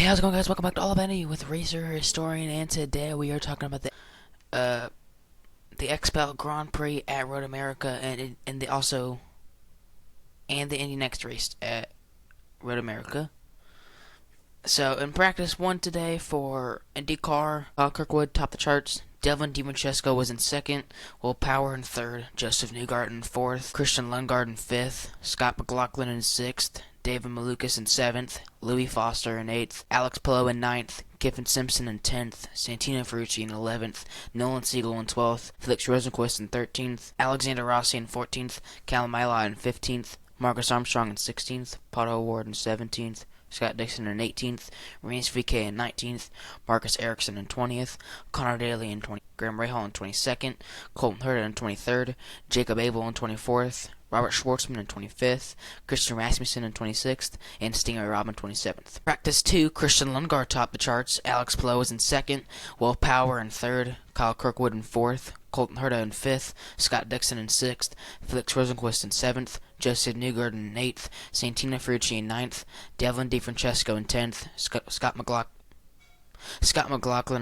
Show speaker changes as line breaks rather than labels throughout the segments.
Hey, how's it going, guys? Welcome back to All About Indy with Racer Historian, and today we are talking about uh the XPEL Grand Prix at Road America, and the Indy next race at Road America. So in practice one today for IndyCar, Kyle Kirkwood topped the charts. Devlin DiFrancesco was in second, Will Power in third, Joseph Newgarden in fourth, Christian Lundgaard in fifth, Scott McLaughlin in sixth, David Malukas in seventh, Louis Foster in eighth, Alex Palou in ninth, Kiffin Simpson in 10th, Santino Ferrucci in 11th, Nolan Siegel in 12th, Felix Rosenqvist in 13th, Alexander Rossi in 14th, Callum Ilott in 15th, Marcus Armstrong in 16th, Pato O'Ward in 17th, Scott Dixon in 18th, Rinus VeeKay in 19th, Marcus Ericsson in 20th, Connor Daly in 20th, Graham Rahal in 22nd, Colton Herta in 23rd, Jacob Abel in 24th, Robert Schwartzman in 25th, Christian Rasmussen in 26th, and Stingray Robb in 27th. Practice 2, Christian Lundgaard topped the charts, Alex Palou was in 2nd, Will Power in 3rd, Kyle Kirkwood in 4th, Colton Herta in 5th, Scott Dixon in 6th, Felix Rosenqvist in 7th, Joseph Newgarden in 8th, Santino Ferrucci in 9th, Devlin DiFrancesco in 10th, Scott McLaughlin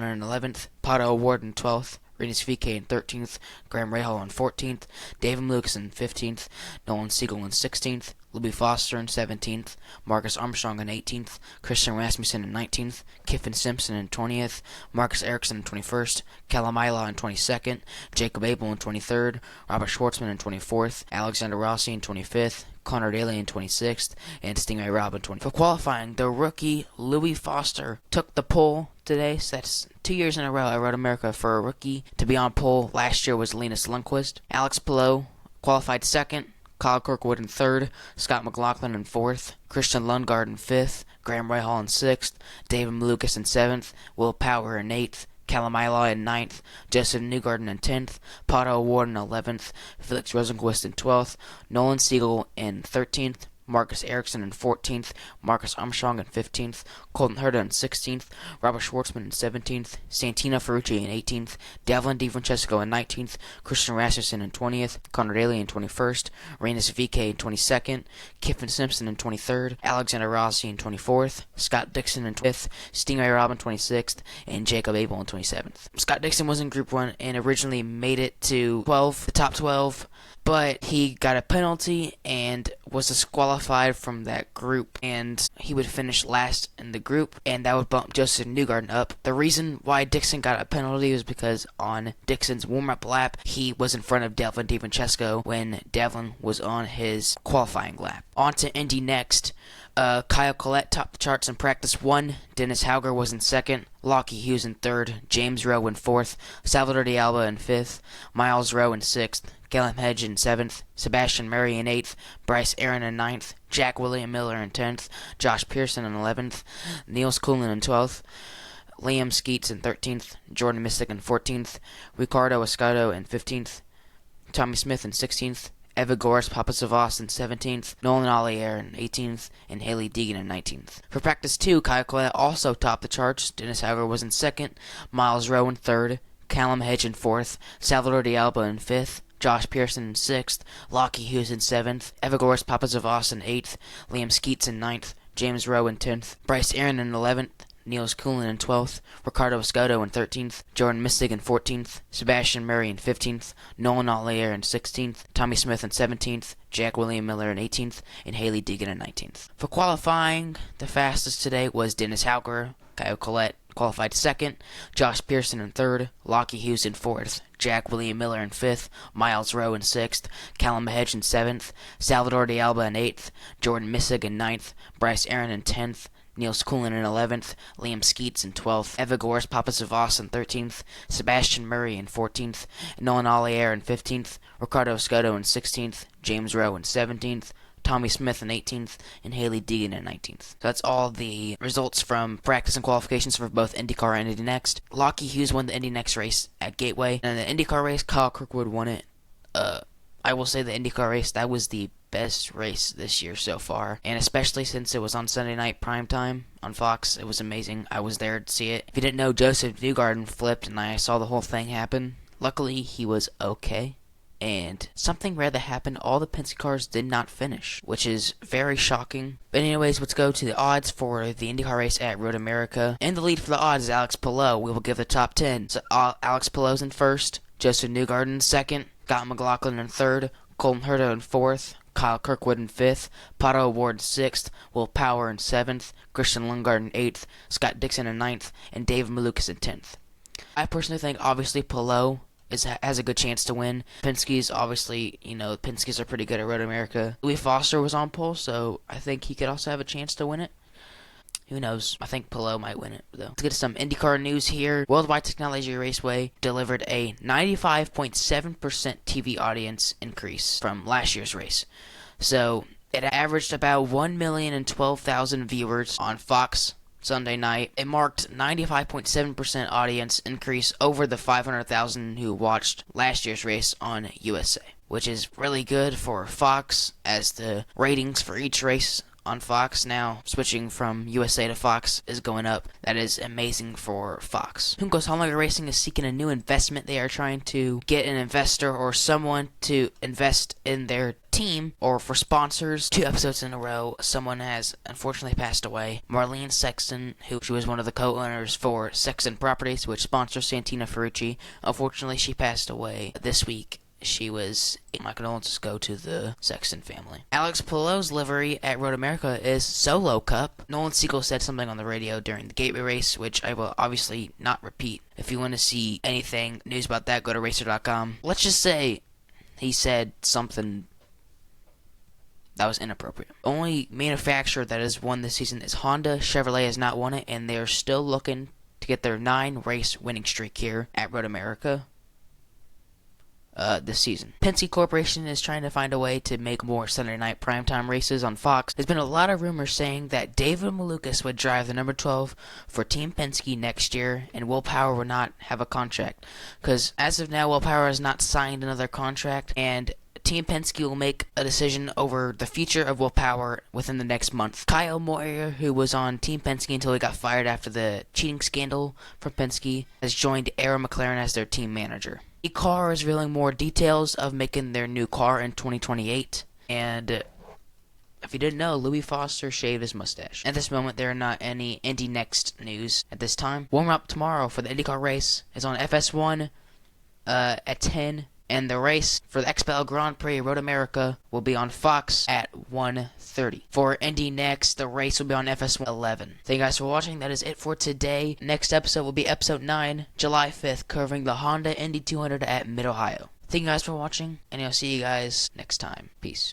in 11th, Pato O'Ward in 12th, Rinus VeeKay in 13th, Graham Rahal in 14th, David Lucas in 15th, Nolan Siegel in 16th, Louis Foster in 17th, Marcus Armstrong in 18th, Christian Rasmussen in 19th, Kiffin Simpson in 20th, Marcus Ericsson in 21st, Callum Ilott in 22nd, Jacob Abel in 23rd, Robert Schwartzman in 24th, Alexander Rossi in 25th, Connor Daly in 26th, and Stingray Robb in 20th. For qualifying, the rookie Louis Foster took the pole today, so that's 2 years in a row at Road America for a rookie to be on pole. Last year was Linus Lundqvist. Alex Palou qualified second, Kyle Kirkwood in third, Scott McLaughlin in fourth, Christian Lundgaard in fifth, Graham Rahal in sixth, David Malukas in seventh, Will Power in eighth, Callum Ilott in 9th, Joseph Newgarden in 10th, Pato O'Ward in 11th, Felix Rosenqvist in 12th, Nolan Siegel in 13th, Marcus Ericsson in 14th, Marcus Armstrong in 15th, Colton Herta in 16th, Robert Schwartzman in 17th, Santino Ferrucci in 18th, Devlin DiFrancesco in 19th, Christian Rasmussen in 20th, Connor Daly in 21st, Rinus VeeKay in 22nd, Kiffin Simpson in 23rd, Alexander Rossi in 24th, Scott Dixon in 25th, Stingray Robb in 26th, and Jacob Abel in 27th. Scott Dixon was in Group 1 and originally made it to the top 12, but he got a penalty and was disqualified from that group, and he would finish last in the group, and that would bump Joseph Newgarden up. The reason why Dixon got a penalty was because on Dixon's warm-up lap, he was in front of Devlin DiFrancesco when Devlin was on his qualifying lap. On to Indy next. Kyle Collette topped the charts in practice 1. Dennis Hauger was in 2nd. Lockie Hughes in 3rd. James Rowe in 4th. Salvador de Alba in 5th. Miles Rowe in 6th. Callum Hedge in 7th. Sebastian Murray in 8th. Bryce Aaron in 9th. Jack William Miller in 10th. Josh Pearson in 11th. Niels Coolin in 12th. Liam Skeets in 13th. Jordan Missick in 14th. Ricardo Escato in 15th. Tommy Smith in 16th. Evagoras Papasavas in 17th, Nolan Allier in 18th, and Haley Deegan in 19th. For practice 2, Kyle Collette also topped the charts. Dennis Hauger was in 2nd, Miles Rowe in 3rd, Callum Hedge in 4th, Salvador de Alba in 5th, Josh Pearson in 6th, Lockie Hughes in 7th, Evagoras Papasavas in 8th, Liam Skeets in 9th, James Rowe in 10th, Bryce Aaron in 11th, Niels Coolin in 12th, Ricardo Escato in 13th, Jordan Missick in 14th, Sebastian Murray in 15th, Nolan Allier in 16th, Tommy Smith in 17th, Jack William Miller in 18th, and Haley Deegan in 19th. For qualifying, the fastest today was Dennis Hauger. Kyle Collette qualified 2nd, Josh Pearson in 3rd, Lockie Hughes in 4th, Jack William Miller in 5th, Miles Rowe in 6th, Callum Hedge in 7th, Salvador de Alba in 8th, Jordan Missick in 9th, Bryce Aaron in 10th, Niels Coolin in 11th, Liam Skeets in 12th, Evagoras Papasavas in 13th, Sebastian Murray in 14th, Nolan Allier in 15th, Ricardo Escato in 16th, James Rowe in 17th, Tommy Smith in 18th, and Haley Deegan in 19th. So that's all the results from practice and qualifications for both IndyCar and Indy Next. Lockie Hughes won the Indy Next race at Gateway, and in the IndyCar race, Kyle Kirkwood won it. I will say the IndyCar race, that was the best race this year so far, and especially since it was on Sunday night primetime on Fox. It was amazing. I was there to see it. If you didn't know, Joseph Newgarden flipped, and I saw the whole thing happen. Luckily, he was okay, And something rare that happened, all the Penske cars did not finish, which is very shocking. But anyways, let's go to the odds for the IndyCar race at Road America. In the lead for the odds is Alex Palou. We will give the top 10. So Alex Palou's in first, Joseph Newgarden in second, Scott McLaughlin in third, Colton Herta in fourth, Kyle Kirkwood in fifth, Pato O'Ward in sixth, Will Power in seventh, Christian Lundgaard in eighth, Scott Dixon in ninth, and David Malukas in 10th. I personally think, obviously, Palou has a good chance to win. Penske's obviously, Penske's are pretty good at Road America. Louis Foster was on pole, so I think he could also have a chance to win it. Who knows? I think Palou might win it, though. Let's get to some IndyCar news here. Worldwide Technology Raceway delivered a 95.7% TV audience increase from last year's race. So, it averaged about 1,012,000 viewers on Fox Sunday night. It marked 95.7% audience increase over the 500,000 who watched last year's race on USA, which is really good for Fox, as the ratings for each race on Fox now, switching from USA to Fox, is going up. That is amazing for Fox. Juncos Hollinger Racing is seeking a new investment. They are trying to get an investor or someone to invest in their team or for sponsors. 2 episodes in a row, someone has unfortunately passed away. Marlene Sexton, she was one of the co-owners for Sexton Properties, which sponsors Santina Ferrucci. Unfortunately, she passed away this week. My condolences go to the Sexton family. Alex Palou's livery at Road America is Solo Cup. Nolan Siegel said something on the radio during the Gateway race, which I will obviously not repeat. If you want to see anything, news about that, go to racer.com. Let's just say he said something that was inappropriate. Only manufacturer that has won this season is Honda. Chevrolet has not won it, and they're still looking to get their 9-race winning streak here at Road America this season. Penske Corporation is trying to find a way to make more Sunday night primetime races on Fox. There's been a lot of rumors saying that David Malukas would drive the number 12 for Team Penske next year, and Will Power would not have a contract. Because as of now, Will Power has not signed another contract, and Team Penske will make a decision over the future of Will Power within the next month. Kyle Moyer, who was on Team Penske until he got fired after the cheating scandal from Penske, has joined Arrow McLaren as their team manager. Car is revealing more details of making their new car in 2028, and if you didn't know, Louis Foster shaved his mustache. At this moment, there are not any Indy Next news at this time. Warm-up tomorrow for the IndyCar race is on FS1 at 10, and the race for the XPEL Grand Prix Road America will be on Fox at 1:30. For Indy Next, the race will be on FS1 11. Thank you guys for watching. That is it for today. Next episode will be episode 9, July 5th, covering the Honda Indy 200 at Mid-Ohio. Thank you guys for watching, and I'll see you guys next time. Peace.